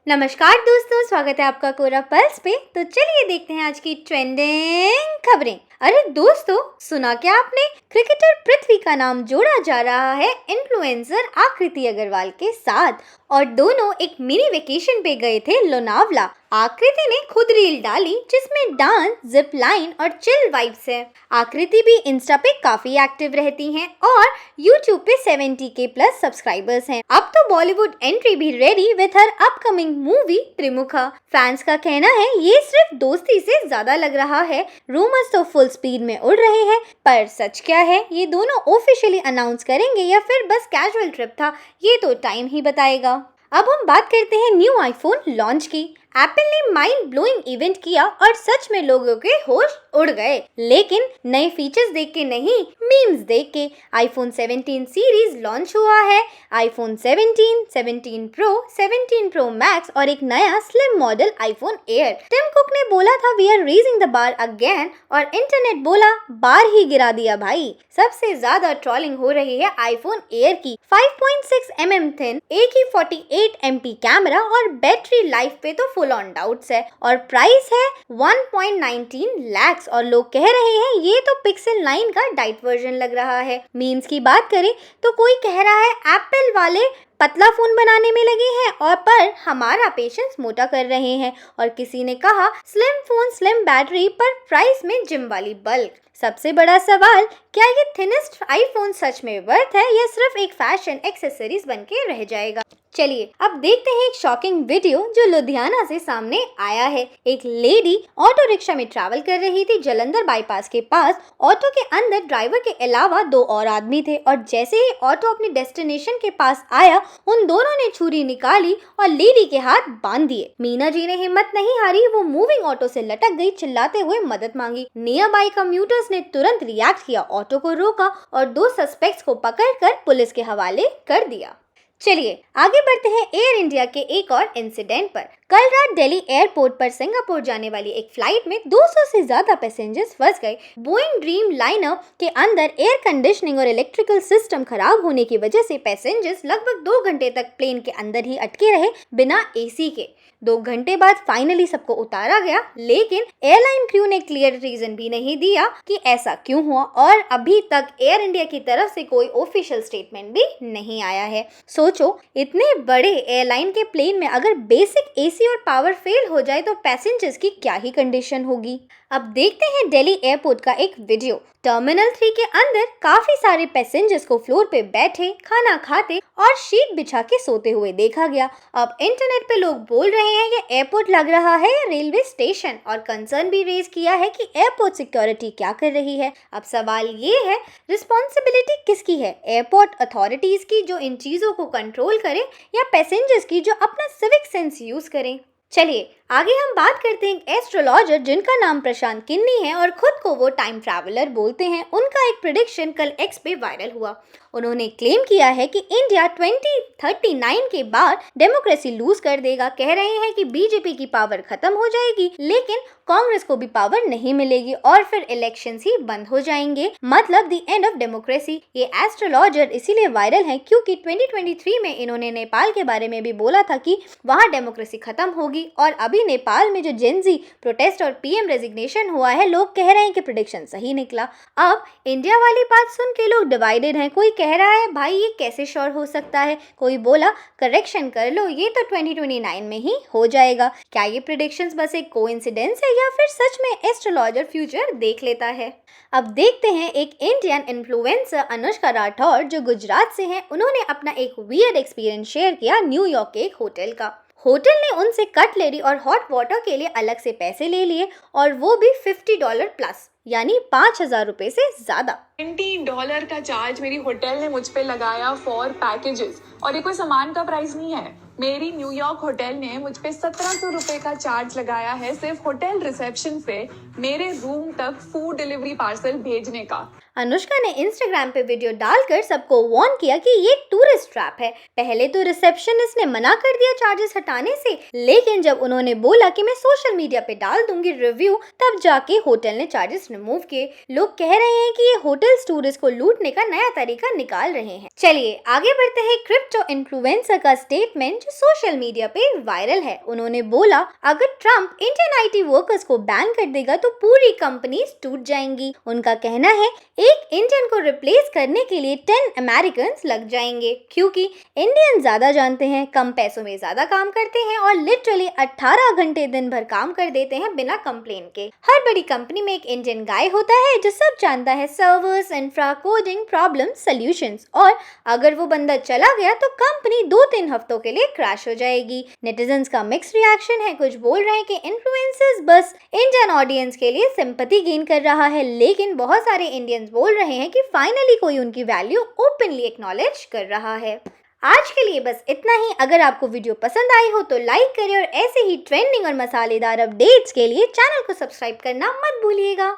नमस्कार दोस्तों, स्वागत है आपका कोरा पल्स पे। तो चलिए देखते हैं आज की ट्रेंडिंग खबरें। अरे दोस्तों, सुना क्या आपने? क्रिकेटर पृथ्वी का नाम जोड़ा जा रहा है इन्फ्लुएंसर आकृति अग्रवाल के साथ और दोनों एक मिनी वेकेशन पे गए थे लोनावला। आकृति ने खुद रील डाली जिसमें डांस, जिप लाइन और चिल वाइब्स है। आकृति भी इंस्टा पे काफी एक्टिव रहती हैं और यूट्यूब पे 70K प्लस सब्सक्राइबर्स हैं। अब तो बॉलीवुड एंट्री भी ready with her upcoming movie Trimukha. Fans का कहना है ये सिर्फ दोस्ती से ज्यादा लग रहा है। रूमर्स तो फुल स्पीड में उड़ रहे हैं, पर सच क्या है ये दोनों ऑफिशियली अनाउंस करेंगे या फिर बस कैजुअल ट्रिप था, ये तो टाइम ही बताएगा। अब हम बात करते हैं न्यू आईफोन लॉन्च की। एप्पल ने माइंड ब्लोइंग इवेंट किया और सच में लोगों के होश उड़ गए, लेकिन नए फीचर्स देख के नहीं, मीम्स देख के। आईफोन 17 सीरीज लॉन्च हुआ है। आईफोन 17, 17 प्रो, 17 प्रो मैक्स और एक नया slim model iPhone Air. Tim Cook ने बोला था we are raising the bar again और इंटरनेट बोला बार ही गिरा दिया भाई। सबसे ज्यादा ट्रोलिंग हो रही है आईफोन एयर की। 5.6 mm थिन, एक ही 48 MP कैमरा और बैटरी लाइफ पे तो फुल ऑन डाउट्स है और प्राइस है 1.19 लाख और लोग कह रहे हैं ये तो पिक्सल 9 का डाइट वर्जन लग रहा है। मीम्स की बात करें तो कोई कह रहा है एप्पल वाले पतला फोन बनाने में लगे हैं और पर हमारा पेशेंस मोटा कर रहे हैं और किसी ने कहा स्लिम फोन स्लिम बैटरी पर प्राइस में जिम वाली बल्क। सबसे बड़ा सवाल, क्या ये थिनेस्ट आईफोन सच में वर्थ है या सिर्फ एक फैशन एक्सेसरीज बन के रह जाएगा? चलिए अब देखते हैं एक शॉकिंग वीडियो जो लुधियाना से सामने आया है। एक लेडी ऑटो रिक्शा में ट्रैवल कर रही थी जलंधर बाईपास के पास। ऑटो के अंदर ड्राइवर के अलावा 2 और आदमी थे और जैसे ही ऑटो अपनी डेस्टिनेशन के पास आया उन दोनों ने छुरी निकाली और लेडी के हाथ बांध दिए। मीना जी ने हिम्मत नहीं हारी, वो मूविंग ऑटो से लटक गई, चिल्लाते हुए मदद मांगी। नियर बाई कम्यूटर्स ने तुरंत रिएक्ट किया, ऑटो को रोका और 2 सस्पेक्ट्स को पकड़कर पुलिस के हवाले कर दिया। चलिए आगे बढ़ते हैं एयर इंडिया के एक और इंसिडेंट पर। कल रात दिल्ली एयरपोर्ट पर सिंगापुर जाने वाली एक फ्लाइट में 200 से ज्यादा पैसेंजर्स फंस गए। बोइंग ड्रीम लाइनर के अंदर एयर कंडीशनिंग और इलेक्ट्रिकल सिस्टम खराब होने की वजह से पैसेंजर्स लगभग 2 घंटे तक प्लेन के अंदर ही अटके रहे बिना एसी के। 2 घंटे बाद फाइनली सबको उतारा गया, लेकिन एयरलाइन क्रू ने क्लियर रीजन भी नहीं दिया कि ऐसा क्यों हुआ और अभी तक एयर इंडिया की तरफ से कोई ऑफिशियल स्टेटमेंट भी नहीं आया है। सोचो, इतने बड़े एयरलाइन के प्लेन में अगर बेसिक एसी और पावर फेल हो जाए तो पैसेंजर्स की क्या ही कंडीशन होगी। अब देखते हैं दिल्ली एयरपोर्ट का एक वीडियो। टर्मिनल 3 के अंदर काफी सारे पैसेंजर्स को फ्लोर पे बैठे, खाना खाते और शीट बिछा के सोते हुए देखा गया। अब इंटरनेट पे लोग बोल रहे हैं ये एयरपोर्ट लग रहा है या रेलवे स्टेशन और कंसर्न भी रेज किया है कि एयरपोर्ट सिक्योरिटी क्या कर रही है। अब सवाल ये है, रिस्पॉन्सिबिलिटी किसकी है? एयरपोर्ट अथॉरिटीज की जो इन चीजों को कंट्रोल करें या पैसेंजर्स की जो अपना सिविक सेंस यूज करें? चलिए आगे हम बात करते हैं एक एस्ट्रोलॉजर जिनका नाम प्रशांत किन्नी है और खुद को वो टाइम ट्रैवलर बोलते हैं। उनका एक प्रेडिक्शन कल एक्स पे वायरल हुआ। उन्होंने क्लेम किया है कि इंडिया 2039 के बाद डेमोक्रेसी लूज कर देगा। कह रहे हैं कि बीजेपी की पावर खत्म हो जाएगी, लेकिन कांग्रेस को भी पावर नहीं मिलेगी और फिर इलेक्शंस ही बंद हो जाएंगे, मतलब द एंड ऑफ डेमोक्रेसी। ये एस्ट्रोलॉजर इसीलिए वायरल है क्योंकि 2023 में इन्होंने नेपाल के बारे में भी बोला था कि वहाँ डेमोक्रेसी खत्म होगी और अभी नेपाल में जो जेनजी प्रोटेस्ट और पीएम रेजिग्नेशन हुआ है, लोग कह रहे हैं कि प्रेडिक्शन सही निकला। अब इंडिया वाली बात सुन के लोग डिवाइडेड हैं। कोई कह रहा है भाई ये कैसे श्योर हो सकता है, कोई बोला करेक्शन कर लो, ये तो 2029 में ही हो जाएगा। क्या ये प्रेडिक्शंस बस एक कोइंसिडेंस है या फिर सच में एस्ट्रोलॉजर फ्यूचर देख लेता है? अब देखते हैं एक इंडियन इन्फ्लुएंसर अनुष्का राठौर जो गुजरात से हैं। उन्होंने अपना एक वियर्ड एक्सपीरियंस शेयर किया न्यूयॉर्क के एक होटल का। होटल ने उनसे कटलरी और हॉट वाटर के लिए अलग से पैसे ले लिए और वो भी $50 प्लस, यानी 5,000 रुपए से ज्यादा। $20 का चार्ज मेरी होटल ने मुझ पे लगाया फॉर पैकेजेस, और ये कोई सामान का प्राइस नहीं है। मेरी न्यूयॉर्क होटल ने मुझ पे 1700 रुपए का चार्ज लगाया है सिर्फ होटल रिसेप्शन से मेरे रूम तक फूड डिलीवरी पार्सल भेजने का। अनुष्का ने इंस्टाग्राम पे वीडियो डालकर सबको वार्न किया कि ये टूरिस्ट ट्रैप है। पहले तो रिसेप्शनिस्ट ने मना कर दिया चार्जेस हटाने से, लेकिन जब उन्होंने बोला कि मैं सोशल मीडिया पे डाल दूंगी रिव्यू, तब जाके होटल ने चार्जेस रिमूव किए। लोग कह रहे हैं कि ये होटल्स टूरिस्ट को लूटने का नया तरीका निकाल रहे हैं। चलिए आगे बढ़ते हैं क्रिप्टो इन्फ्लुएंसर का स्टेटमेंट जो सोशल मीडिया पे वायरल है। उन्होंने बोला, अगर ट्रम्प इंडियन आईटी वर्कर्स को बैन कर देगा तो पूरी कंपनीज टूट जाएंगी। उनका कहना है एक इंडियन को रिप्लेस करने के लिए 10 अमेरिकन लग जाएंगे, क्योंकि इंडियन ज्यादा जानते हैं, कम पैसों में ज्यादा काम करते हैं और लिटरली 18 घंटे दिन भर काम कर देते हैं बिना कंप्लेन के। हर बड़ी कंपनी में एक इंडियन गाय होता है जो सब जानता है, servers, infra, coding, problem, solutions, और अगर वो बंदा चला गया तो कंपनी 2-3 हफ्तों के लिए क्रैश हो जाएगी। नेटिजन्स का मिक्स रिएक्शन है, कुछ बोल रहे हैं कि इन्फ्लुएंसर्स बस इंडियन ऑडियंस के लिए सिंपैथी गेन कर रहा है, लेकिन बहुत सारे इंडियंस बोल रहे हैं कि फाइनली कोई उनकी वैल्यू ओपनली एक्नॉलेज कर रहा है। आज के लिए बस इतना ही। अगर आपको वीडियो पसंद आई हो तो लाइक करें और ऐसे ही ट्रेंडिंग और मसालेदार अपडेट्स के लिए चैनल को सब्सक्राइब करना मत भूलिएगा।